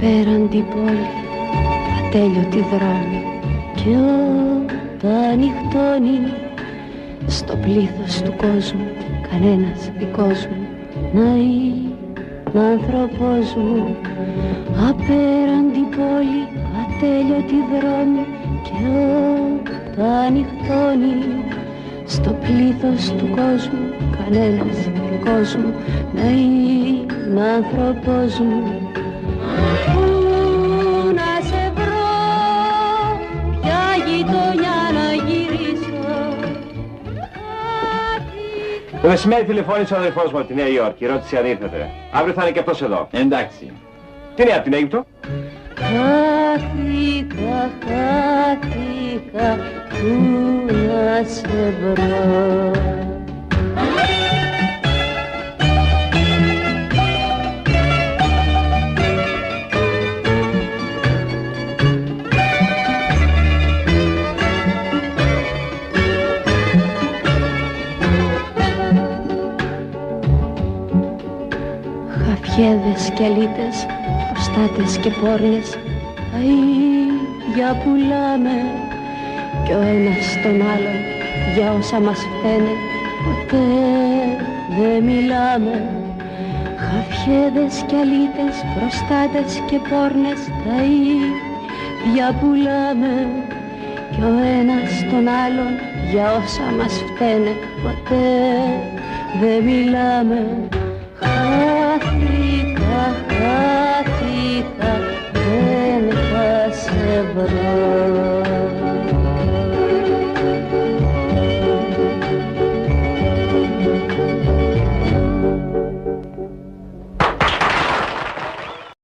Απέραντη πόλη, ατέλειωτη δρόμη, κι όταν νυχτώνει στο πλήθος του κόσμου κανένας δικός μου να είναι άνθρωπος μου. Απέραντη πόλη, ατέλειωτη δρόμη, κι όταν νυχτώνει στο πλήθος του κόσμου κανένας δικός μου να είναι άνθρωπος μου. Πού να σε βρω, ποια γειτονιά να γυρίσω. Το μεσημέρι τηλεφώνησε ο αδερφός μου από τη Νέα Υόρκη, ρώτησε αν ήρθετε. Αύριο θα είναι και αυτός εδώ. Εντάξει. Τι είναι από την Αίγυπτο? Χάθηκα, πού να σε βρω. Χαφιέδες και αλήτες, προστάτες και πόρνες, τα ίδια πουλάμε κι ο ένας τον άλλον για όσα μας φταίνε ποτέ δεν μιλάμε. Χαφιέδες και αλήτες, προστάτες και πόρνες, τα ίδια πουλάμε κι ο ένας τον άλλον για όσα μας φταίνε ποτέ δεν μιλάμε. Χάθηκα, δεν θα σε βρω.